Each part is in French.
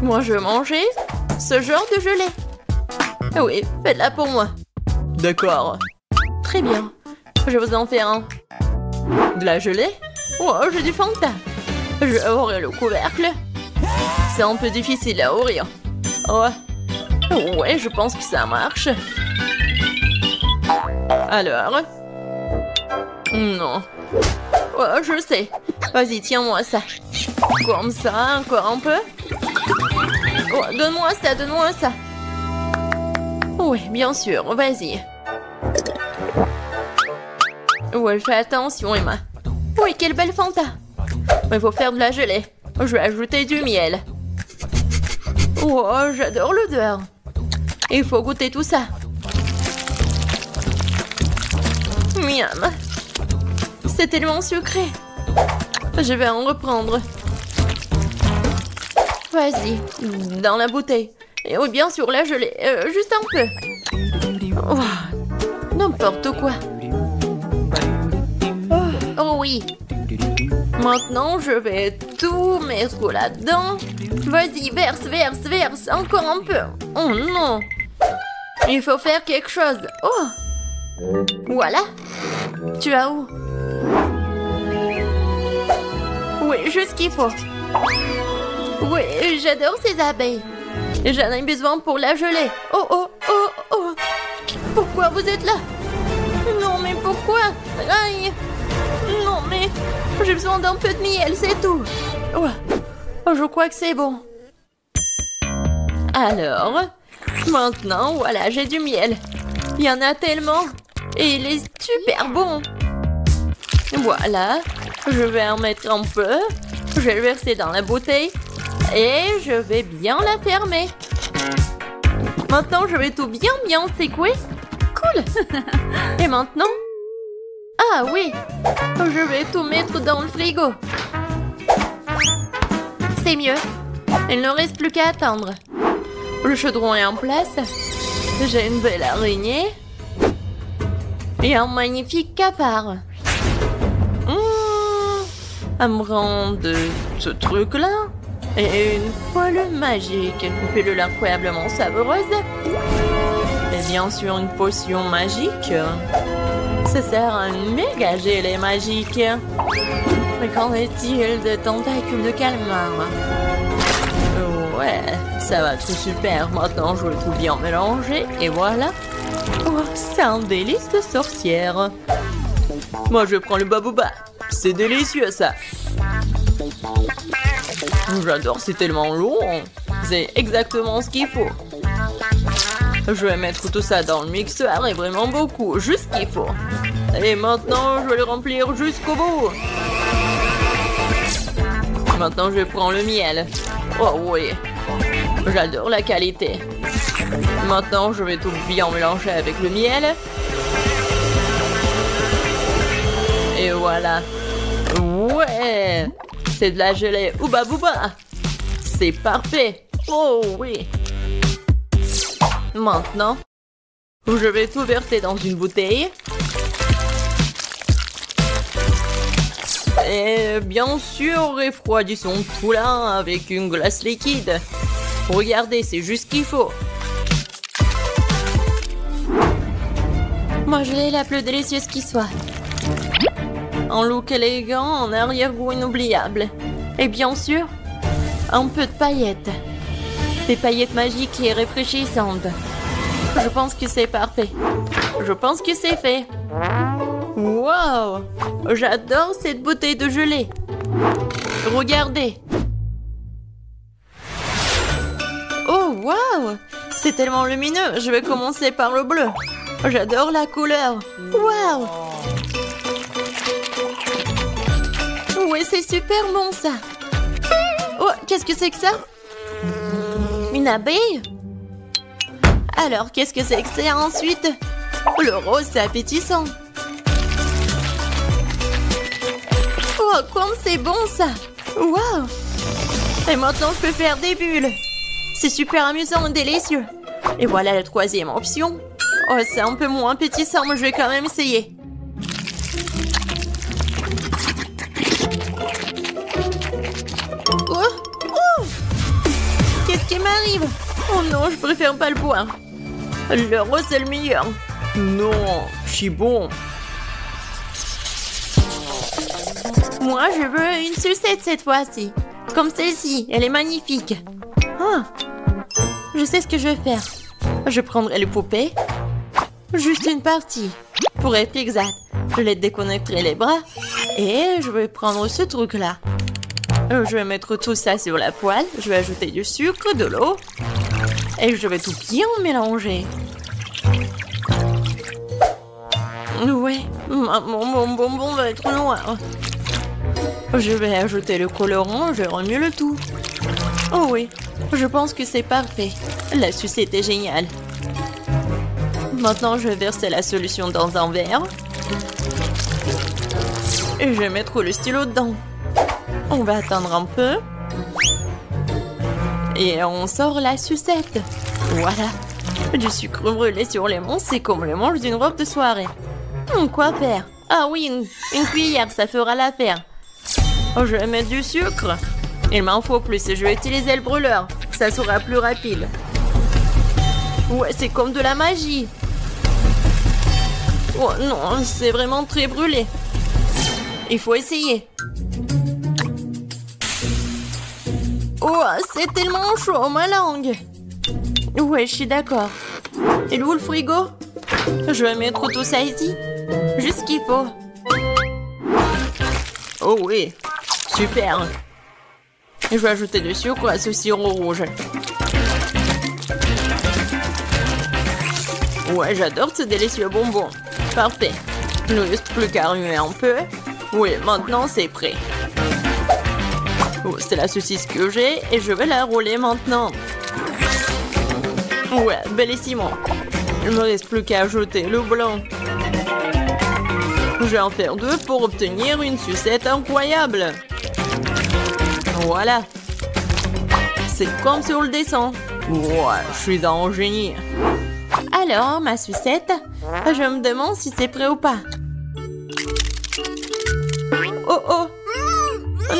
Moi, je veux manger ce genre de gelée. Oui, faites-la pour moi. D'accord. Très bien. Je vous en fais un. De la gelée? Oh, j'ai du Fanta. Je vais ouvrir le couvercle. C'est un peu difficile à ouvrir. Ouais, je pense que ça marche. Alors? Non. Oh, je sais. Vas-y, tiens-moi ça. Comme ça, encore un peu. Oh, donne-moi ça, donne-moi ça. Oui, bien sûr, vas-y. Ouais, fais attention, Emma. Oui, quelle belle Fanta. Il faut faire de la gelée. Je vais ajouter du miel. Oh, j'adore l'odeur. Il faut goûter tout ça. Miam. C'est tellement sucré. Je vais en reprendre. Vas-y, dans la bouteille. Et oui, bien sûr, la gelée. Juste un peu. Oh, n'importe quoi. Oh oui. Maintenant, je vais tout mettre là-dedans. Vas-y, verse, verse, verse. Encore un peu. Oh non. Il faut faire quelque chose. Oh. Voilà. Tu vas où? Oui, juste ce qu'il faut. Oui, j'adore ces abeilles. J'en ai besoin pour la gelée. Oh, oh, oh, oh. Pourquoi vous êtes là? Non, mais pourquoi? Aïe. Non, mais j'ai besoin d'un peu de miel, c'est tout. Oh, je crois que c'est bon. Alors, maintenant, voilà, j'ai du miel. Il y en a tellement. Et il est super bon. Voilà, je vais en mettre un peu. Je vais le verser dans la bouteille. Et je vais bien la fermer. Maintenant, je vais tout bien secouer. Cool. Et maintenant? Ah oui, je vais tout mettre dans le frigo. C'est mieux. Il ne reste plus qu'à attendre. Le chaudron est en place. J'ai une belle araignée. Et un magnifique cafard. Un brin de ce truc-là. Et une poêle magique. Une pilule incroyablement savoureuse. Et bien sûr, une potion magique. Ça sert à un méga gelée magique. Mais qu'en est-il de tentacules de calmar? Ouais, ça va tout super. Maintenant, je vais tout bien mélanger. Et voilà. Oh, c'est un délice de sorcière. Moi, je prends le babouba. C'est délicieux, ça. J'adore, c'est tellement long. C'est exactement ce qu'il faut. Je vais mettre tout ça dans le mixeur et vraiment beaucoup, juste ce qu'il faut. Et maintenant, je vais le remplir jusqu'au bout. Maintenant, je prends le miel. Oh oui, j'adore la qualité. Maintenant, je vais tout bien mélanger avec le miel. Et voilà. Ouais, c'est de la gelée Ouba Booba. C'est parfait. Oh oui. Maintenant, je vais tout verser dans une bouteille. Et bien sûr, refroidissons tout là avec une glace liquide. Regardez, c'est juste ce qu'il faut. Moi, je l'ai la plus délicieuse qui soit. Un look élégant, en arrière-goût inoubliable. Et bien sûr, un peu de paillettes. Des paillettes magiques et rafraîchissantes. Je pense que c'est parfait. Je pense que c'est fait. Wow! J'adore cette bouteille de gelée. Regardez. Oh, wow! C'est tellement lumineux. Je vais commencer par le bleu. J'adore la couleur. Wow! Ouais, c'est super bon, ça. Oh, qu'est-ce que c'est que ça? Une abeille? Alors, qu'est-ce que c'est que ça ensuite? Le rose, c'est appétissant. Oh, comme c'est bon, ça. Wow! Et maintenant, je peux faire des bulles. C'est super amusant et délicieux. Et voilà la troisième option. Oh, c'est un peu moins appétissant, mais je vais quand même essayer. arrive. Oh non, je préfère pas le boire. Le rose, c'est le meilleur. Non, c'est bon. Moi, je veux une sucette cette fois-ci. Comme celle-ci, elle est magnifique. Ah, je sais ce que je vais faire. Je prendrai les poupées. Juste une partie. Pour être exact, je les déconnecterai les bras. Et je vais prendre ce truc-là. Je vais mettre tout ça sur la poêle. Je vais ajouter du sucre, de l'eau. Et je vais tout bien mélanger. Ouais, mon bonbon va être noir. Je vais ajouter le colorant, je remue le tout. Oh oui, je pense que c'est parfait. La sucette est géniale. Maintenant, je vais verser la solution dans un verre. Et je vais mettre le stylo dedans. On va attendre un peu. Et on sort la sucette. Voilà. Du sucre brûlé sur les mains, c'est comme le manche d'une robe de soirée. Quoi faire? Ah oui, une cuillère, ça fera l'affaire. Oh, je vais mettre du sucre. Il m'en faut plus et je vais utiliser le brûleur. Ça sera plus rapide. Ouais, c'est comme de la magie. Oh non, c'est vraiment très brûlé. Il faut essayer. Oh, c'est tellement chaud, ma langue. Ouais, je suis d'accord. Et où le frigo? Je vais mettre tout ça ici. Juste ce qu'il faut. Oh oui, super. Et je vais ajouter du sucre à ce sirop rouge. Ouais, j'adore ce délicieux bonbon. Parfait. Il ne reste plus qu'à remuer un peu. Oui, maintenant c'est prêt. Oh, c'est la saucisse que j'ai et je vais la rouler maintenant. Ouais, bellissimo. Il ne me reste plus qu'à ajouter le blanc. Je vais en faire 2 pour obtenir une sucette incroyable. Voilà. C'est comme sur le dessin. Ouais, je suis un génie. Alors, ma sucette, je me demande si c'est prêt ou pas. Oh oh.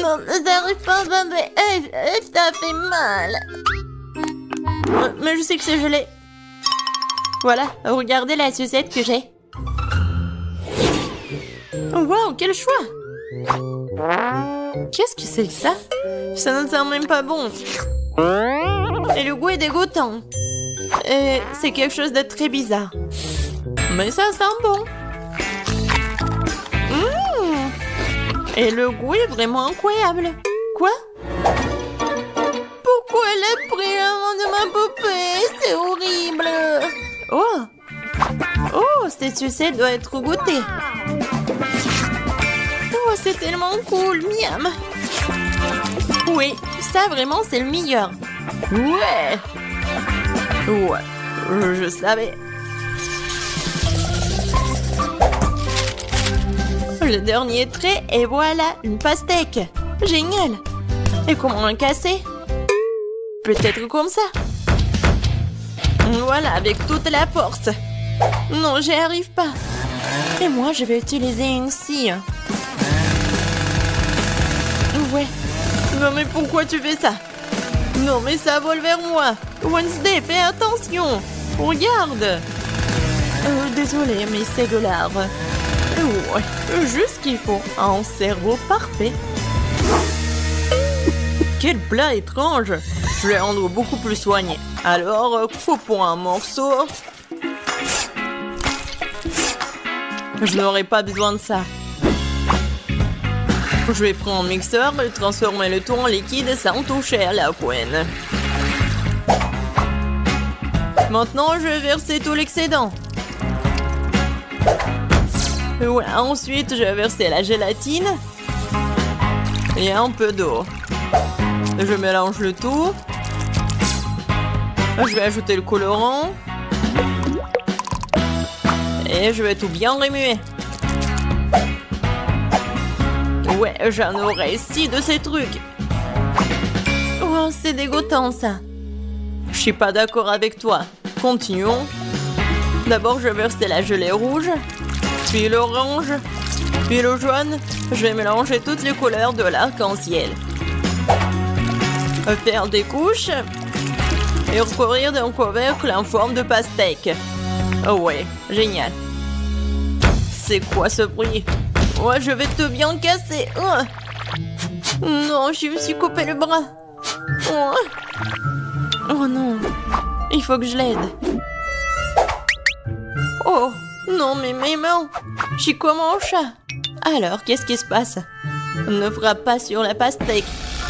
Non, t'arrives pas, bébé. Ça fait mal. Mais je sais que c'est gelé. Voilà, regardez la sucette que j'ai. Wow, quel choix! Qu'est-ce que c'est que ça? Ça ne sent même pas bon. Et le goût est dégoûtant. C'est quelque chose de très bizarre. Mais ça sent bon. Et le goût est vraiment incroyable. Quoi? Pourquoi elle a pris un de ma poupée? C'est horrible. Oh! Oh, cette sucette doit être goûtée. Oh, c'est tellement cool, miam. Oui, ça vraiment c'est le meilleur. Ouais. Ouais, je savais. Le dernier trait et voilà, une pastèque. Génial. Et comment la casser? Peut-être comme ça. Voilà, avec toute la force. Non, j'y arrive pas. Et moi, je vais utiliser une scie. Ouais. Non, mais pourquoi tu fais ça? Non, mais ça vole vers moi. Wednesday, fais attention. Regarde. Désolée, mais c'est de l'art. Ouais, juste ce qu'il faut. Un cerveau parfait. Quel plat étrange. Je vais rendre beaucoup plus soigné. Alors, coupons un morceau. Je n'aurai pas besoin de ça. Je vais prendre un mixeur et transformer le tout en liquide sans toucher à la poêle. Maintenant, je vais verser tout l'excédent. Ouais, ensuite, je vais verser la gélatine et un peu d'eau. Je mélange le tout. Je vais ajouter le colorant. Et je vais tout bien remuer. Ouais, j'en aurai 6 de ces trucs. Oh, c'est dégoûtant ça. Je suis pas d'accord avec toi. Continuons. D'abord, je vais verser la gelée rouge, puis l'orange, puis le jaune. Je vais mélanger toutes les couleurs de l'arc-en-ciel. Faire des couches. et recouvrir d'un couvercle en forme de pastèque. Oh ouais, génial. C'est quoi ce bruit? Ouais, je vais te bien casser. Non, je me suis coupé le bras. Oh non, il faut que je l'aide. Oh, non, mais mes mains. Chico mon chat. Alors, qu'est-ce qui se passe? Ne frappe pas sur la pastèque.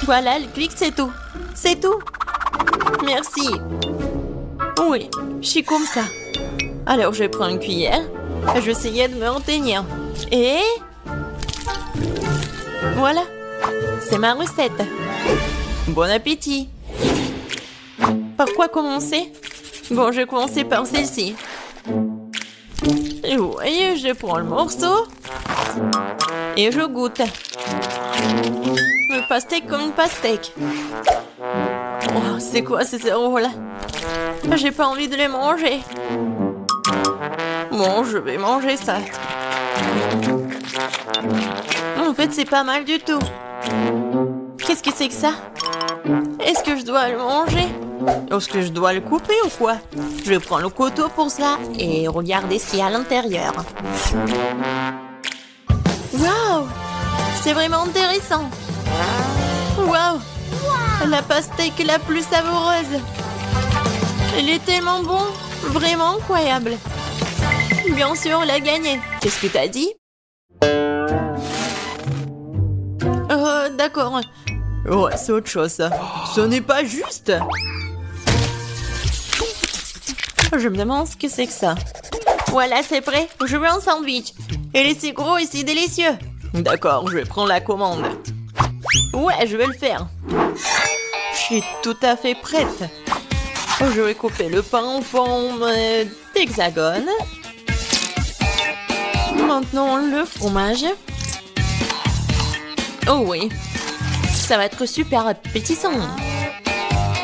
Voilà, le clic, c'est tout. C'est tout. Merci. Oui, je suis comme ça. Alors, je prends une cuillère. Je vais essayer de me retenir. Et... voilà. C'est ma recette. Bon appétit. Par quoi commencer? Bon, je vais commencer par celle-ci. Et vous voyez, je prends le morceau. Et je goûte. Le pastèque comme une pastèque. Oh, c'est quoi ces zéros-là? J'ai pas envie de les manger. Bon, je vais manger ça. En fait, c'est pas mal du tout. Qu'est-ce que c'est que ça? Est-ce que je dois le manger? Est-ce que je dois le couper ou quoi? Je vais prendre le couteau pour ça et regarder ce qu'il y a à l'intérieur. Waouh! C'est vraiment intéressant. Waouh! La pastèque la plus savoureuse. Elle est tellement bon. Vraiment incroyable. Bien sûr, elle a gagné. Qu'est-ce que t'as dit? D'accord. Ouais, c'est autre chose, ça. Ce n'est pas juste. Je me demande ce que c'est que ça. Voilà, c'est prêt. Je veux un sandwich. Il est si gros et si délicieux. D'accord, je vais prendre la commande. Ouais, je vais le faire. Je suis tout à fait prête. Je vais couper le pain en forme d'hexagone. Maintenant, le fromage. Oh oui, ça va être super appétissant.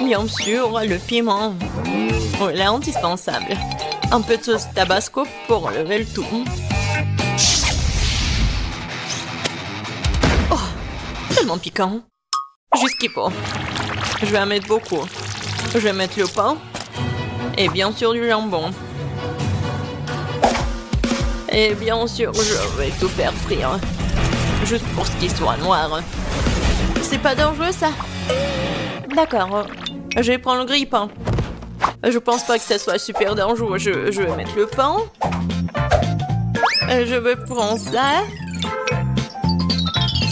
Bien sûr, le piment. Voilà, indispensable. Un peu de sauce tabasco pour lever le tout. Oh, tellement piquant. Juste qu'il faut. Je vais en mettre beaucoup. Je vais mettre le pain. Et bien sûr du jambon. Et bien sûr, je vais tout faire frire. Juste pour ce qu'il soit noir. C'est pas dangereux, ça? D'accord. Je vais prendre le grille-pain. Je pense pas que ça soit super dangereux. Je vais mettre le pain. Je vais prendre ça.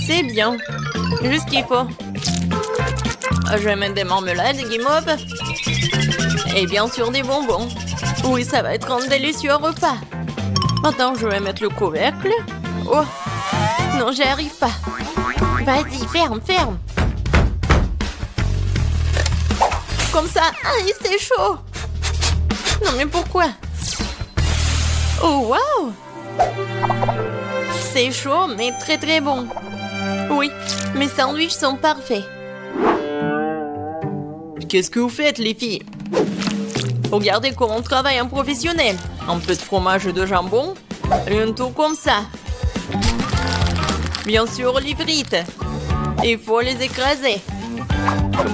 C'est bien. Juste ce qu'il faut. Je vais mettre des marmelades, des guimauves. Et bien sûr des bonbons. Oui, ça va être un délicieux repas. Maintenant, je vais mettre le couvercle. Oh! Non, j'y arrive pas. Vas-y, ferme, ferme. Comme ça. Aïe, c'est chaud. Non, mais pourquoi? Oh, waouh! C'est chaud, mais très très bon. Oui, mes sandwichs sont parfaits. Qu'est-ce que vous faites, les filles? Regardez comment on travaille un professionnel. Un peu de fromage et de jambon. Et un tour comme ça. Bien sûr, les frites. Il faut les écraser.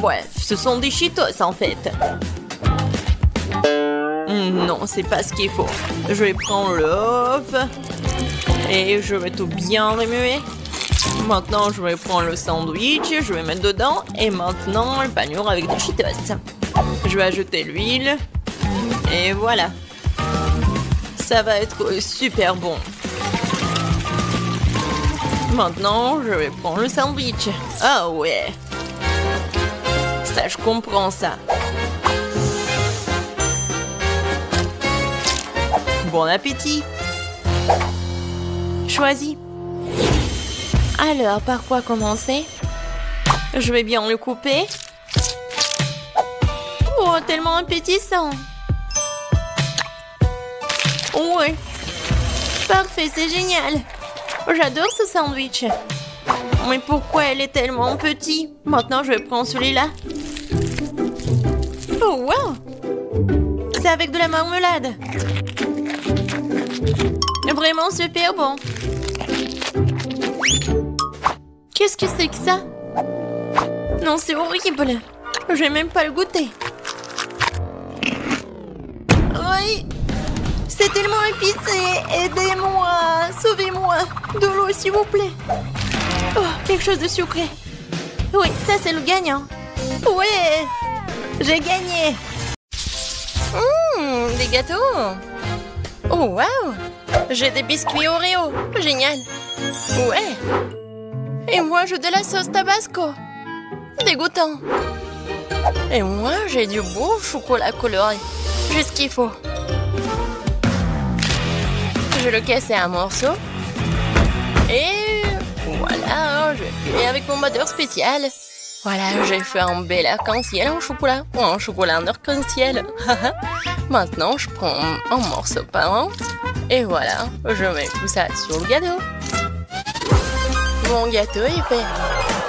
Bref, ce sont des Cheetos en fait. Non, c'est pas ce qu'il faut. Je vais prendre l'œuf. Et je vais tout bien remuer. Maintenant, je vais prendre le sandwich. Je vais mettre dedans. Et maintenant, le panure avec des Cheetos. Je vais ajouter l'huile. Et voilà. Ça va être super bon. Maintenant, je vais prendre le sandwich. Ah ouais. Ça, je comprends ça. Bon appétit. Choisis. Alors, par quoi commencer? Je vais bien le couper. Oh, tellement appétissant. Ouais. Parfait, c'est génial. J'adore ce sandwich. Mais pourquoi elle est tellement petite? Maintenant, je vais prendre celui-là. Oh, wow! C'est avec de la marmelade. Vraiment super bon. Qu'est-ce que c'est que ça? Non, c'est horrible. Je vais même pas le goûter. Aïe! C'est tellement épicé! Aidez-moi! Sauvez-moi! De l'eau, s'il vous plaît! Oh, quelque chose de sucré! Oui, ça c'est le gagnant! Ouais! J'ai gagné! Des gâteaux! Oh, waouh! J'ai des biscuits Oreo! Génial! Ouais! Et moi, j'ai de la sauce Tabasco! Dégoûtant! Et moi, j'ai du beau chocolat coloré! J'ai ce qu'il faut! Je le casse en morceaux. Et voilà, je fais avec mon moteur spécial. Voilà, j'ai fait un bel arc-en-ciel en chocolat. Ou un chocolat en arc-en-ciel. Maintenant, je prends un morceau par un. Et voilà, je mets tout ça sur le gâteau. Mon gâteau est fait.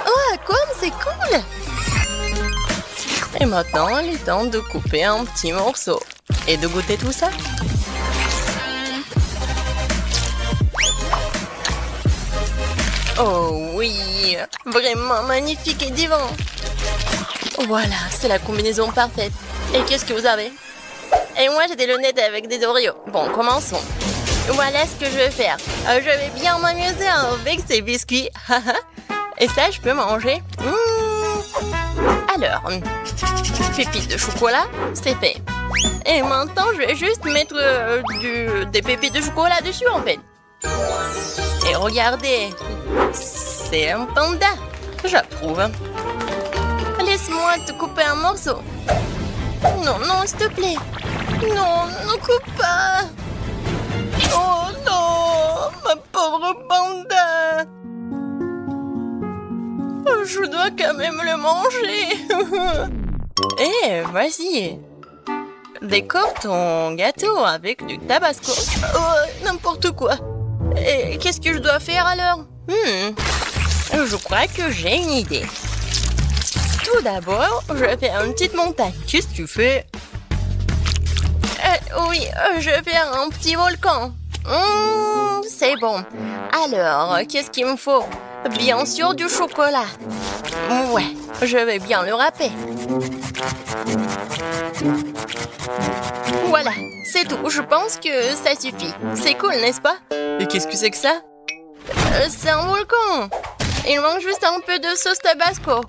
Oh, comme c'est cool! Et maintenant, il est temps de couper un petit morceau. Et de goûter tout ça. Oh oui, vraiment magnifique et divin. Voilà, c'est la combinaison parfaite. Et qu'est-ce que vous avez? Et moi, j'ai des lunettes avec des Oreos. Bon, commençons. Voilà ce que je vais faire. Je vais bien m'amuser avec ces biscuits. Et ça, je peux manger. Alors, pépites de chocolat, c'est fait. Et maintenant, je vais juste mettre des pépites de chocolat dessus, en fait. Et regardez, c'est un panda. J'approuve. Laisse-moi te couper un morceau. Non, non, s'il te plaît. Non, ne coupe pas. Oh non, ma pauvre panda. Je dois quand même le manger. Eh, vas-y. Décore ton gâteau avec du tabasco. Oh, n'importe quoi. Et qu'est-ce que je dois faire alors? Je crois que j'ai une idée. Tout d'abord, je vais faire une petite montagne. Qu'est-ce que tu fais? Oui, je vais faire un petit volcan. C'est bon. Alors, qu'est-ce qu'il me faut? Bien sûr, du chocolat. Ouais, je vais bien le râper. Voilà, c'est tout. Je pense que ça suffit. C'est cool, n'est-ce pas? Et qu'est-ce que c'est que ça? C'est un volcan. Il manque juste un peu de sauce Tabasco.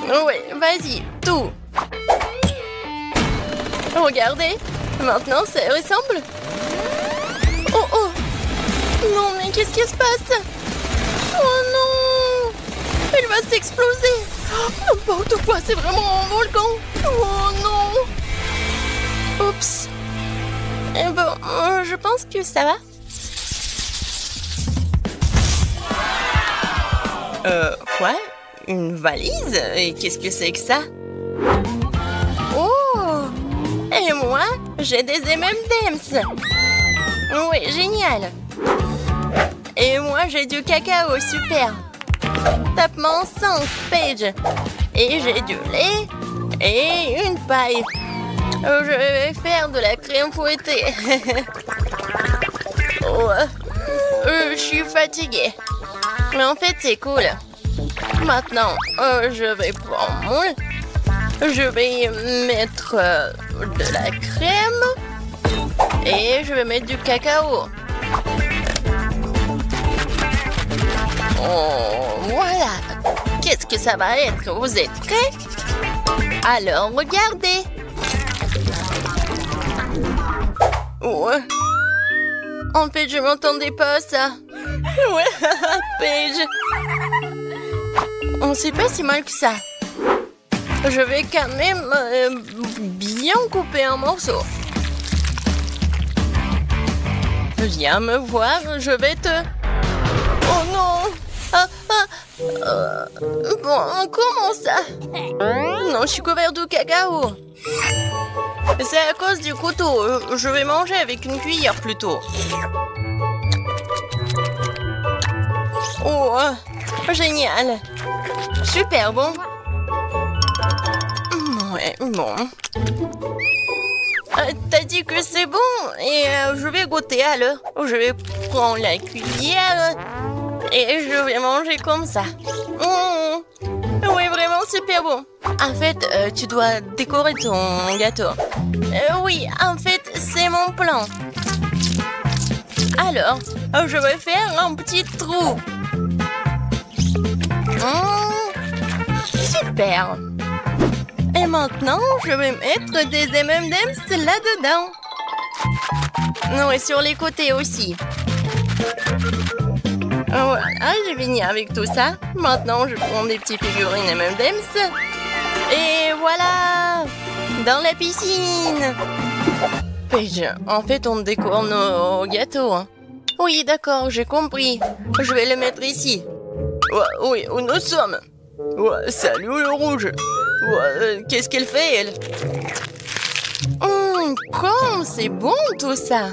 Oui, vas-y, tout. Regardez, maintenant ça ressemble. Oh oh. Non, mais qu'est-ce qui se passe? Oh non. Il va s'exploser. N'importe quoi, c'est vraiment un volcan. Oh non. Oups. Et bon, je pense que ça va. Quoi? Une valise? Et qu'est-ce que c'est que ça? Oh! Et moi, j'ai des M&M's. Oui, génial. Et moi, j'ai du cacao, super. Tapement 5, Paige. Et j'ai du lait et une paille. Je vais faire de la crème fouettée. Oh, je suis fatiguée. Mais en fait, c'est cool. Maintenant, je vais prendre mon lait. Je vais y mettre de la crème. Et je vais mettre du cacao. Oh, voilà. Qu'est-ce que ça va être? Vous êtes prêts? Alors, regardez. Ouais. En fait, je m'entendais pas ça. Ouais, Paige. On sait pas si mal que ça. Je vais quand même bien couper un morceau. Viens me voir, je vais te... Oh non! Bon, comment ça? Non, je suis couvert de cacao. C'est à cause du couteau. Je vais manger avec une cuillère plutôt. Oh, génial. Super bon. Ouais, bon. T'as dit que c'est bon et je vais goûter alors. Je vais prendre la cuillère et je vais manger comme ça. Oui, vraiment super bon. En fait, tu dois décorer ton gâteau. Oui, en fait, c'est mon plan. Alors, je vais faire un petit trou. Super. Et maintenant, je vais mettre des M&M's là-dedans. Non, et sur les côtés aussi. Voilà, j'ai fini avec tout ça. Maintenant, je prends des petites figurines M&M's. Et voilà! Dans la piscine! En fait, on décore nos gâteaux. Hein. Oui, d'accord, j'ai compris. Je vais les mettre ici. Oui, où nous sommes? Salut le rouge! Qu'est-ce qu'elle fait, elle? Comme c'est bon tout ça!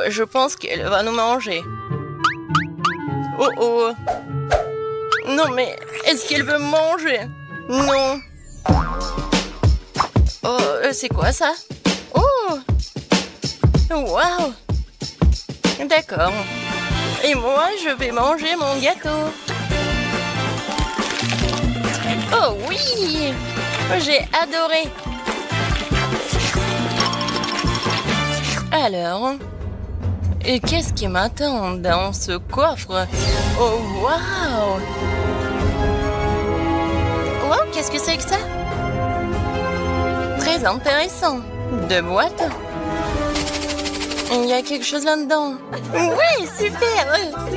Je pense qu'elle va nous manger. Oh! Non, mais est-ce qu'elle veut manger? Non. Oh, c'est quoi ça? Oh! Waouh! D'accord. Et moi, je vais manger mon gâteau. Oh oui! J'ai adoré. Alors, et qu'est-ce qui m'attend dans ce coffre? Oh, waouh! Wow, qu'est-ce que c'est que ça? Très intéressant. 2 boîtes. Il y a quelque chose là-dedans. Oui, super!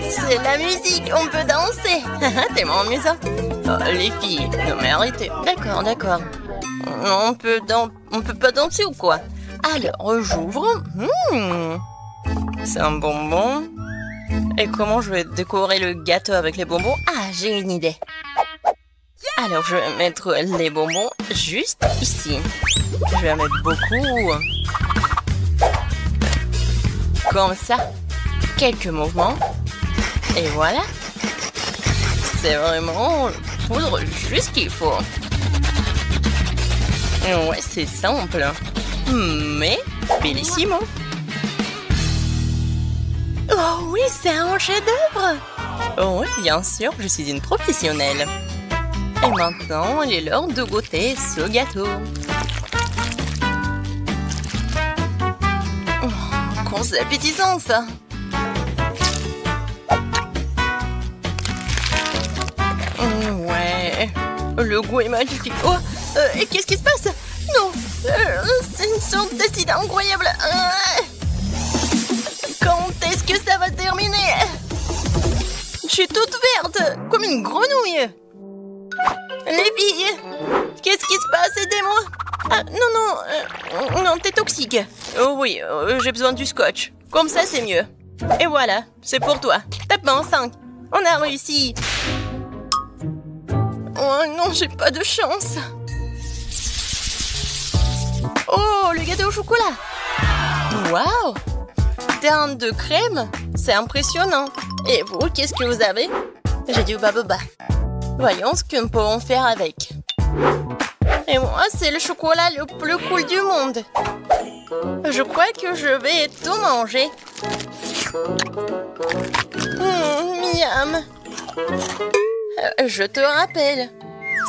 C'est la musique, on peut danser. Tellement amusant. Oh, les filles, non mais arrêtez. D'accord. On peut pas danser ou quoi? Alors, j'ouvre. C'est un bonbon. Et comment je vais décorer le gâteau avec les bonbons? Ah, j'ai une idée. Alors, je vais mettre les bonbons juste ici. Je vais en mettre beaucoup. Comme ça. Quelques mouvements. Et voilà. C'est vraiment poudre juste qu'il faut. Ouais, c'est simple. Mais bellissimo. Oh oui, c'est un chef-d'œuvre. Oh oui, bien sûr, je suis une professionnelle. Et maintenant, il est l'heure de goûter ce gâteau. Oh, c'est appétissant, ça. Ouais, le goût est magnifique. Oh, qu'est-ce qui se passe? Non, c'est une sorte d'acide incroyable. Quand est-ce que ça va terminer? Je suis toute verte, comme une grenouille. Les filles, qu'est-ce qui se passe? Aidez-moi. Ah, non, t'es toxique. Oh oui, j'ai besoin du scotch. Comme ça, c'est mieux. Et voilà, c'est pour toi. Tape-moi en 5. On a réussi. Oh non, j'ai pas de chance. Oh, le gâteau au chocolat. Waouh! Teinte de crème, c'est impressionnant. Et vous, qu'est-ce que vous avez? J'ai du baboba. Voyons ce que nous pouvons faire avec. Et moi, c'est le chocolat le plus cool du monde. Je crois que je vais tout manger. Miam. Je te rappelle,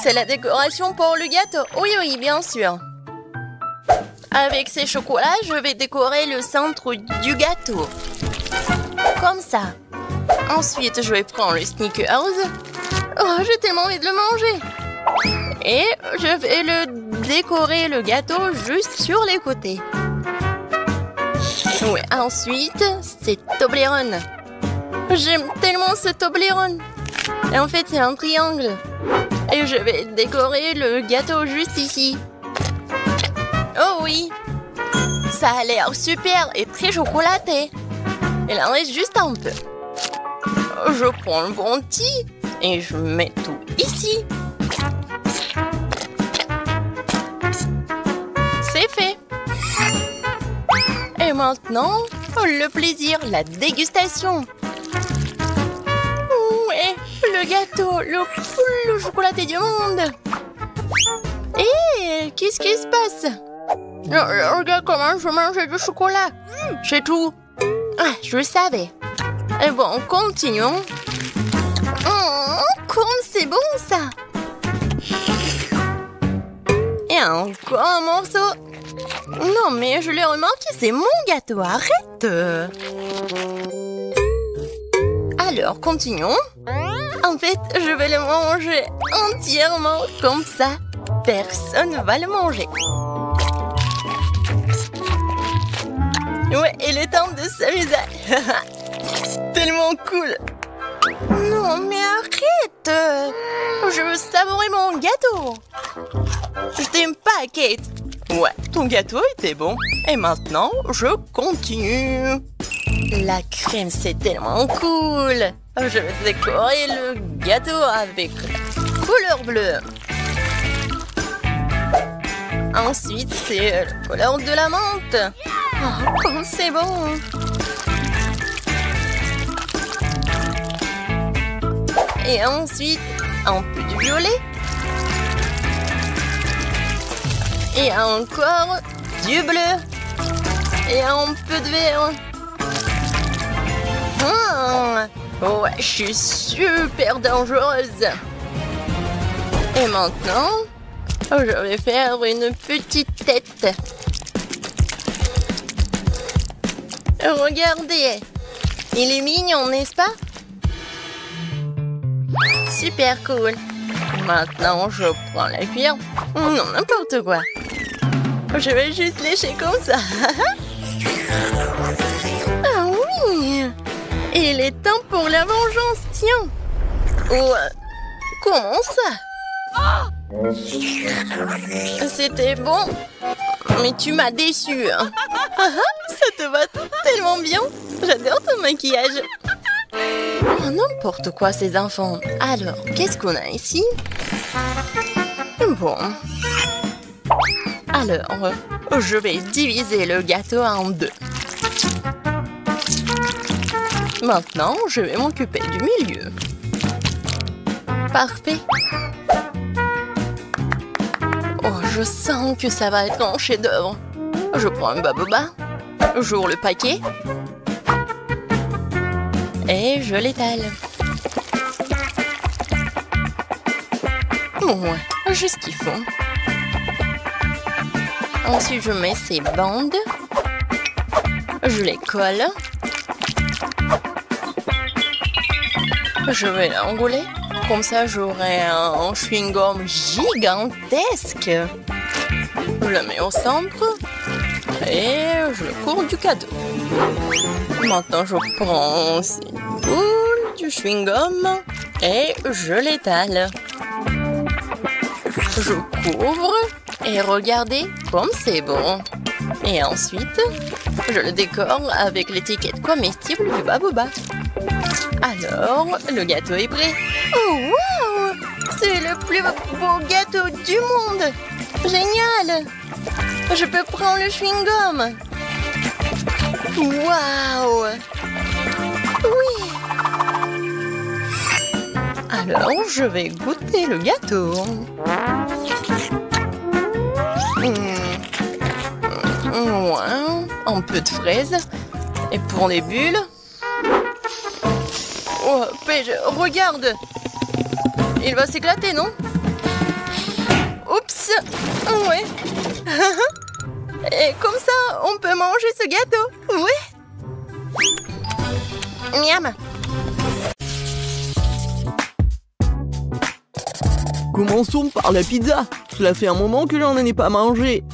c'est la décoration pour le gâteau. Oui, bien sûr. Avec ces chocolats, je vais décorer le centre du gâteau. Comme ça. Ensuite, je vais prendre le Snickers. Oh, j'ai tellement envie de le manger. Et je vais décorer le gâteau juste sur les côtés. Oui, ensuite, c'est Toblerone. J'aime tellement ce Toblerone. Et en fait, c'est un triangle. Et je vais décorer le gâteau juste ici. Oh oui, ça a l'air super et très chocolaté. Il en reste juste un peu. Je prends le bounty et je mets tout ici. C'est fait. Et maintenant, le plaisir, la dégustation. Ouais, le gâteau le plus chocolaté du monde. Et qu'est-ce qui se passe? Regarde comment je mange du chocolat. C'est tout. Ah, je le savais. Et bon, continuons. Comme c'est bon, ça. Et encore un morceau. Non, mais je l'ai remarqué, c'est mon gâteau, arrête. Alors, continuons. En fait, je vais le manger entièrement comme ça. Personne ne va le manger. Ouais, il est temps de s'amuser. Tellement cool. Non, mais arrête. Je veux savourer mon gâteau. Je t'aime pas, Kate. Ouais, ton gâteau était bon. Et maintenant, je continue. La crème, c'est tellement cool. Je vais décorer le gâteau avec couleur bleue. Ensuite, c'est la couleur de la menthe. Oh, comme c'est bon. Et ensuite, un peu de violet. Et encore du bleu. Et un peu de vert. Ouais, je suis super dangereuse. Et maintenant, je vais faire une petite tête. Regardez, il est mignon, n'est-ce pas? Super cool. Maintenant, je prends la cuillère. Non, n'importe quoi. Je vais juste lécher comme ça. Ah oui! Il est temps pour la vengeance, tiens. Ouais. Comment ça? C'était bon, mais tu m'as déçue. Ça te va tellement bien. J'adore ton maquillage. Oh, n'importe quoi, ces enfants. Alors, qu'est-ce qu'on a ici? Bon. Alors, je vais diviser le gâteau en deux. Maintenant, je vais m'occuper du milieu. Parfait. Oh, je sens que ça va être un chef-d'œuvre. Je prends un baboba, j'ouvre le paquet et je l'étale. Ouais, juste ce qu'il faut. Ensuite, je mets ces bandes. Je les colle. Je vais l'enrouler. Comme ça, j'aurai un chewing-gum gigantesque. Je le mets au centre. Et je le cours du cadeau. Maintenant, je prends cette boule du chewing-gum. Et je l'étale. Je couvre. Et regardez comme c'est bon. Et ensuite, je le décore avec l'étiquette comestible du baboba. Alors, le gâteau est prêt. Oh, wow! C'est le plus beau gâteau du monde! Génial! Je peux prendre le chewing-gum. Wow! Oui! Alors, je vais goûter le gâteau. Ouais, un peu de fraises. Et pour les bulles... Oh, Paige, regarde! Il va s'éclater, non? Oups! Ouais! Et comme ça, on peut manger ce gâteau! Oui! Miam! Commençons par la pizza. Cela fait un moment que j'en ai pas mangé.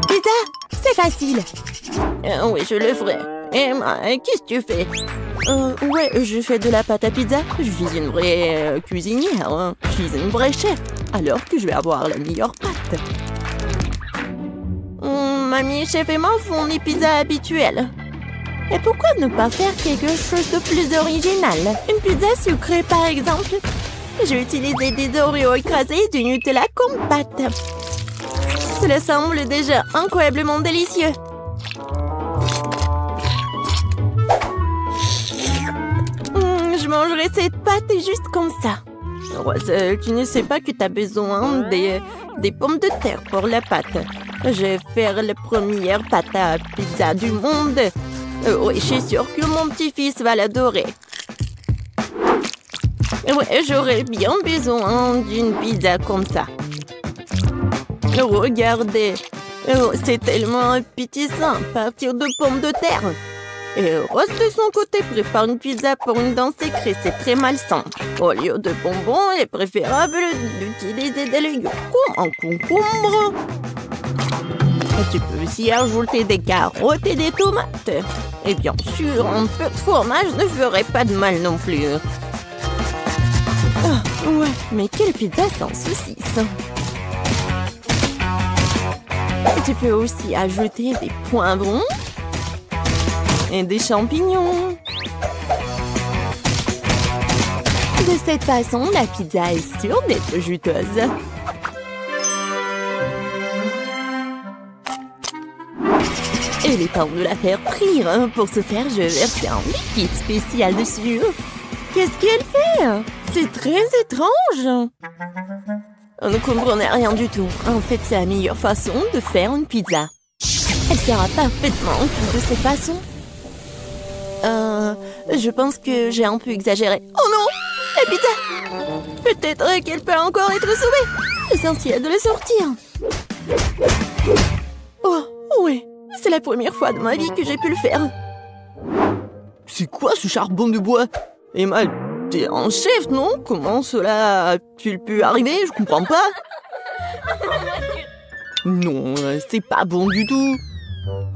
Pizza, c'est facile. Oui, je le ferai. Emma, qu'est-ce que tu fais? Ouais, je fais de la pâte à pizza. Je suis une vraie cuisinière. Hein. Je suis une vraie chef. Alors que je vais avoir la meilleure pâte. Mamie, chef et moi font des pizzas habituelles. Et pourquoi ne pas faire quelque chose de plus original? Une pizza sucrée, par exemple. J'ai utilisé des Oreos écrasés et du Nutella comme pâte. Cela semble déjà incroyablement délicieux. Je mangerai cette pâte juste comme ça. Roselle, tu ne sais pas que tu as besoin des pommes de terre pour la pâte. Je vais faire la première pâte à pizza du monde. Oui, je suis sûre que mon petit-fils va l'adorer. Ouais, j'aurais bien besoin d'une pizza comme ça. Regardez, Oh, c'est tellement appétissant à partir de pommes de terre. Et Rose, de son côté, prépare une pizza pour une dent secrète. C'est très malsain. Au lieu de bonbons, il est préférable d'utiliser des légumes comme un concombre. Et tu peux aussi ajouter des carottes et des tomates. Et bien sûr, un peu de fromage ne ferait pas de mal non plus. Ah, ouais, mais quelle pizza sans saucisse! Et tu peux aussi ajouter des poivrons et des champignons. De cette façon, la pizza est sûre d'être juteuse. Et il est temps de la faire frire. Pour ce faire, je verse un liquide spécial dessus. Qu'est-ce qu'elle fait? C'est très étrange. On ne comprenait rien du tout. En fait, c'est la meilleure façon de faire une pizza. Elle sera parfaitement cuite de cette façon. Je pense que j'ai un peu exagéré. Oh non! La pizza! Peut-être qu'elle peut encore être sauvée. Essentiel de la sortir. Oh, oui. C'est la première fois de ma vie que j'ai pu le faire. C'est quoi ce charbon de bois? Emma, t'es un chef, non? Comment cela a-t-il pu arriver? Je comprends pas. Non, c'est pas bon du tout.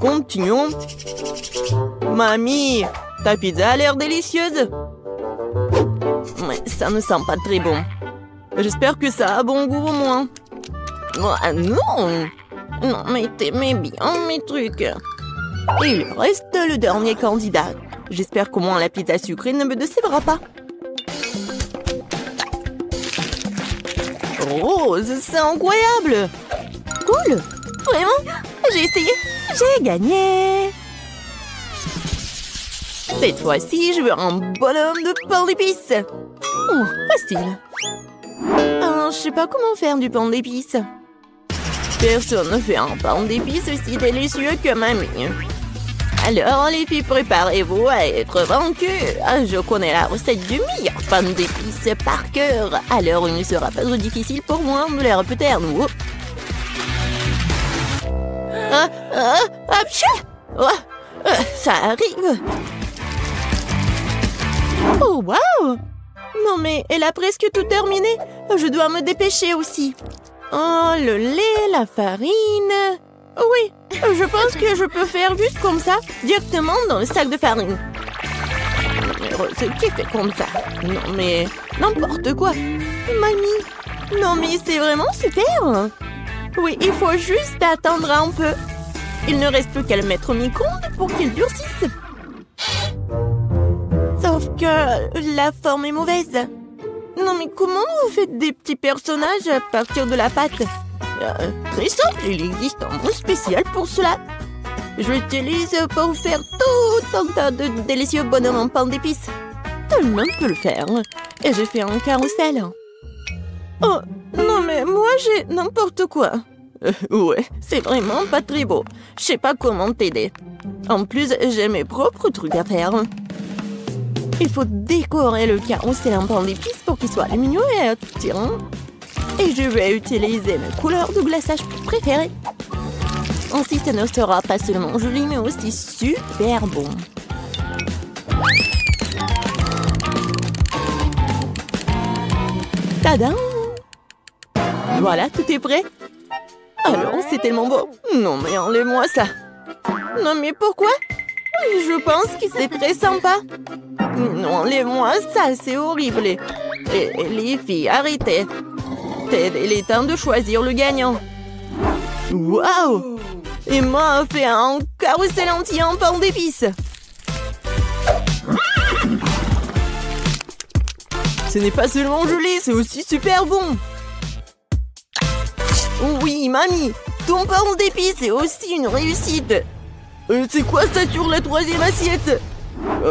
Continuons. Mamie, ta pizza a l'air délicieuse. Mais ça ne sent pas très bon. J'espère que ça a bon goût au moins. Oh, non! Non, mais t'aimais bien mes trucs. Et il reste le dernier candidat. J'espère qu'au moins la pizza sucrée ne me décevra pas. Rose, c'est incroyable! Cool! Vraiment? J'ai essayé! J'ai gagné! Cette fois-ci, je veux un bonhomme de pain d'épices. Oh, facile. Je sais pas comment faire du pain d'épices. Personne ne fait un pain d'épices aussi délicieux que mamie. Alors, les filles, préparez-vous à être vaincues. Je connais la recette du meilleur pain d'épices par cœur. Alors, il ne sera pas trop difficile pour moi de les répéter à nouveau. Ça arrive. Oh, waouh! Non, mais elle a presque tout terminé. Je dois me dépêcher aussi. Oh, le lait, la farine... Oui, je pense que je peux faire juste comme ça, directement dans le sac de farine. Mais Rose, qui fait comme ça? Non, mais n'importe quoi. Mamie, non mais c'est vraiment super. Oui, il faut juste attendre un peu. Il ne reste plus qu'à le mettre au micro-ondes pour qu'il durcisse. Sauf que la forme est mauvaise. Non mais comment vous faites des petits personnages à partir de la pâte? Très simple, il existe un mot spécial pour cela. Je l'utilise pour faire tout un tas de délicieux bonhommes en pain d'épices. Tout le monde peut le faire. Et j'ai fait un carrousel. Oh, non mais moi j'ai n'importe quoi. Ouais, c'est vraiment pas très beau. Je sais pas comment t'aider. En plus, j'ai mes propres trucs à faire. Il faut décorer le carrousel en pain d'épices pour qu'il soit lumineux et attirant. Et je vais utiliser mes couleurs de glaçage préférées. Ainsi, ce ne sera pas seulement joli, mais aussi super bon. Tadam! Voilà, tout est prêt. Alors, c'est tellement beau. Non, mais enlève-moi ça. Non, mais pourquoi? Je pense que c'est très sympa. Non, enlève-moi ça, c'est horrible. Et les filles, arrêtez. Il est temps de choisir le gagnant. Waouh! Emma a fait un carrousel entier en pain d'épices. Ce n'est pas seulement joli, c'est aussi super bon. Oui, mamie, ton pain d'épices est aussi une réussite. C'est quoi ça sur la troisième assiette?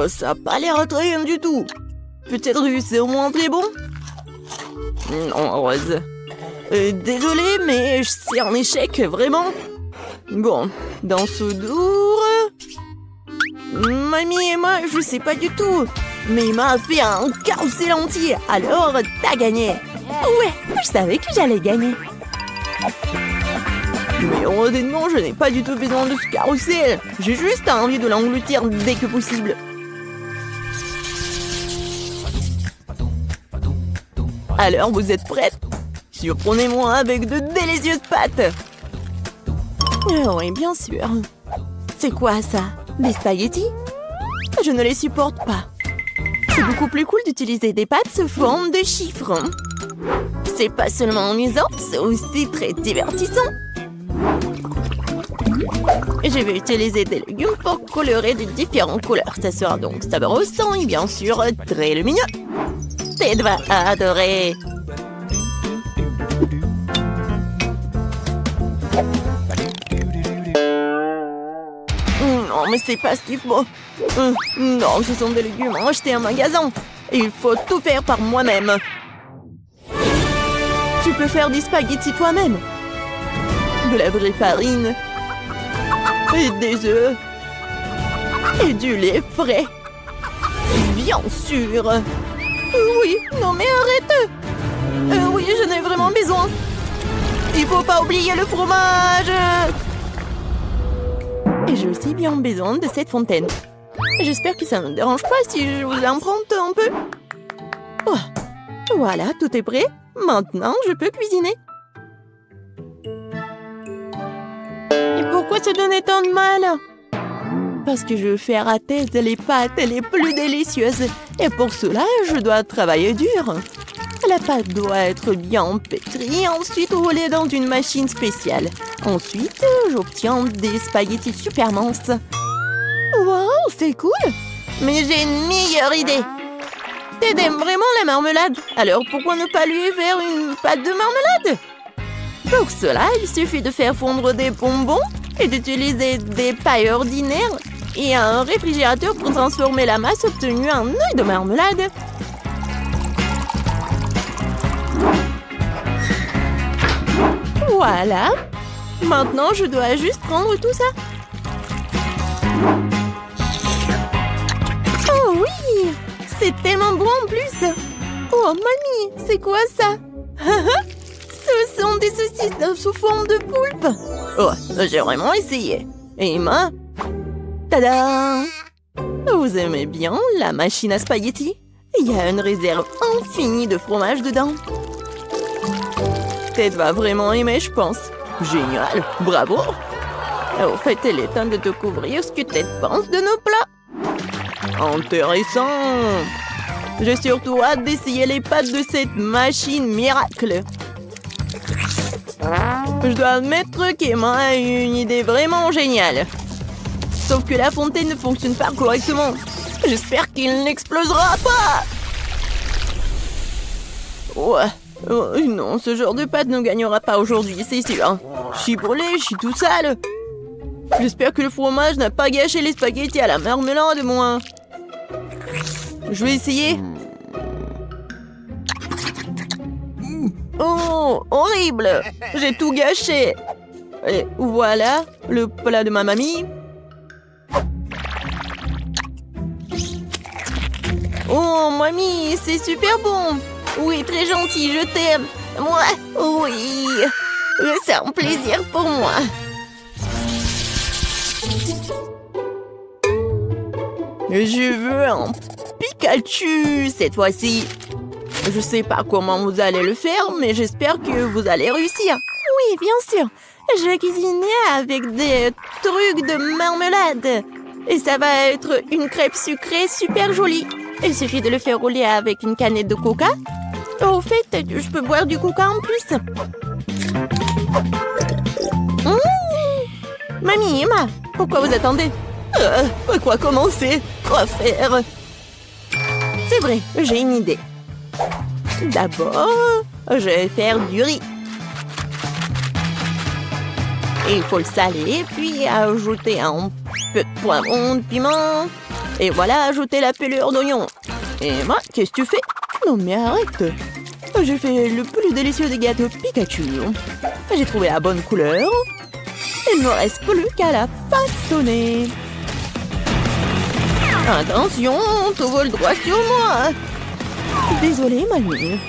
Ça n'a pas l'air attrayant du tout. Peut-être que c'est au moins très bon? Non, Rose. Désolée, mais c'est un échec, vraiment. Bon, dans ce dour... Mamie et moi, je sais pas du tout. Mais Emma a fait un carrousel entier, alors t'as gagné. Ouais, je savais que j'allais gagner. Mais honnêtement, je n'ai pas du tout besoin de ce carrousel. J'ai juste envie de l'engloutir dès que possible. Alors, vous êtes prêtes? Surprenez-moi avec de délicieuses pâtes. Oui, bien sûr. C'est quoi ça? Des spaghettis? Je ne les supporte pas. C'est beaucoup plus cool d'utiliser des pâtes sous forme de chiffres. C'est pas seulement amusant, c'est aussi très divertissant. Je vais utiliser des légumes pour colorer de différentes couleurs. Ça sera donc sabrosant et bien sûr très lumineux. Ted va adorer. Non, mais c'est pas ce qu'il faut. Non, ce sont des légumes achetés en magasin. Il faut tout faire par moi-même. Tu peux faire des spaghettis toi-même. De la vraie farine. Et des œufs. Et du lait frais. Bien sûr. Oui, non mais arrête. Oui, j'en ai vraiment besoin. Il faut pas oublier le fromage. Et j'ai aussi bien besoin de cette fontaine. J'espère que ça ne me dérange pas si je vous emprunte un peu. Oh, voilà, tout est prêt. Maintenant, je peux cuisiner. Et pourquoi se donner tant de mal? Parce que je veux faire à Ted les pâtes les plus délicieuses. Et pour cela, je dois travailler dur. La pâte doit être bien pétrie, ensuite roulée dans une machine spéciale. Ensuite, j'obtiens des spaghettis super minces. Wow, c'est cool! Mais j'ai une meilleure idée! Ted aime vraiment la marmelade, alors pourquoi ne pas lui faire une pâte de marmelade? Pour cela, il suffit de faire fondre des bonbons et d'utiliser des pailles ordinaires et un réfrigérateur pour transformer la masse obtenue en œuf de marmelade. Voilà. Maintenant, je dois juste prendre tout ça. Oh oui! C'est tellement bon en plus! Oh, mamie, c'est quoi ça? Ce sont des saucisses sous forme de poulpe. Oh, j'ai vraiment essayé. Et Emma? Tada! Vous aimez bien la machine à spaghettis? Il y a une réserve infinie de fromage dedans. Ted va vraiment aimer, je pense. Génial, bravo! Au fait, il est temps de découvrir ce que Ted pense de nos plats. Intéressant! J'ai surtout hâte d'essayer les pâtes de cette machine miracle. Je dois admettre qu'Emma a eu une idée vraiment géniale. Sauf que la fontaine ne fonctionne pas correctement. J'espère qu'il n'explosera pas! Ouais. Oh, non, ce genre de pâte ne gagnera pas aujourd'hui, c'est sûr. Je suis brûlée, je suis tout sale. J'espère que le fromage n'a pas gâché les spaghettis à la marmelade, moi. Je vais essayer. Oh, horrible! J'ai tout gâché. Et voilà, le plat de ma mamie. Oh, mamie, c'est super bon. Oui, très gentil, je t'aime. Moi, oui. C'est un plaisir pour moi. Je veux un Pikachu cette fois-ci. Je sais pas comment vous allez le faire, mais j'espère que vous allez réussir. Oui, bien sûr. Je vais cuisiner avec des trucs de marmelade. Et ça va être une crêpe sucrée super jolie. Il suffit de le faire rouler avec une canette de coca. Au fait, je peux boire du coca en plus. Mamie, Emma, pourquoi vous attendez? Quoi commencer? Quoi faire? C'est vrai, j'ai une idée. D'abord, je vais faire du riz. Il faut le saler, puis ajouter un peu de poivron, de piment. Et voilà, ajouter la pelure d'oignon. Et moi, qu'est-ce que tu fais? Non mais arrête. J'ai fait le plus délicieux des gâteaux Pikachu. J'ai trouvé la bonne couleur. Il ne me reste plus qu'à la façonner. Attention, tout vole droit sur moi. Désolée, mamie.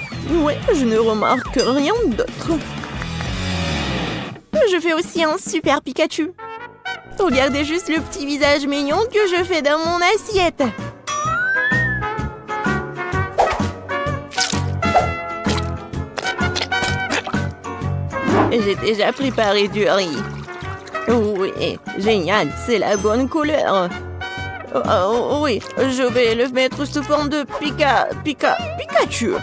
Ouais, je ne remarque rien d'autre. Je fais aussi un super Pikachu. Regardez juste le petit visage mignon que je fais dans mon assiette. J'ai déjà préparé du riz. Oui, génial, c'est la bonne couleur. Oh, oui, je vais le mettre sous forme de Pikachu.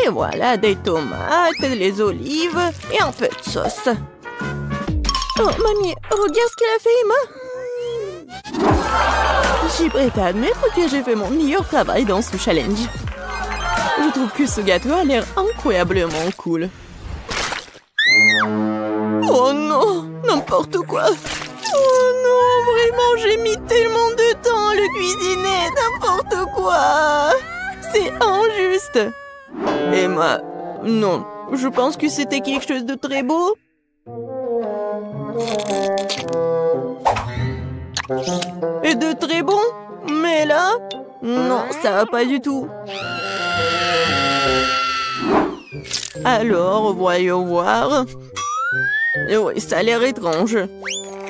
Et voilà, des tomates, les olives et un peu de sauce. Oh, mamie, regarde ce qu'elle a fait, Emma. Je suis prête à admettre que j'ai fait mon meilleur travail dans ce challenge. Je trouve que ce gâteau a l'air incroyablement cool. Oh non, n'importe quoi. Oh non, vraiment, j'ai mis tellement de temps à le cuisiner, n'importe quoi. C'est injuste. Emma, non, je pense que c'était quelque chose de très beau. Et de très bon. Mais là, non, ça va pas du tout. Alors, voyons voir. Oui, ça a l'air étrange.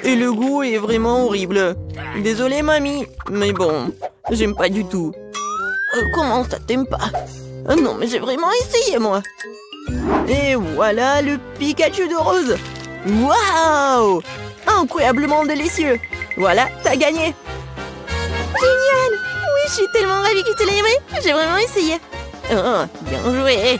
Et le goût est vraiment horrible. Désolée, mamie, mais bon, j'aime pas du tout. Comment ça, t'aimes pas? Non, mais j'ai vraiment essayé, moi. Et voilà le Pikachu de rose. Waouh! Incroyablement délicieux. Voilà, t'as gagné. Génial! Oui, je suis tellement ravie que tu l'aies aimé. J'ai vraiment essayé. Oh, bien joué.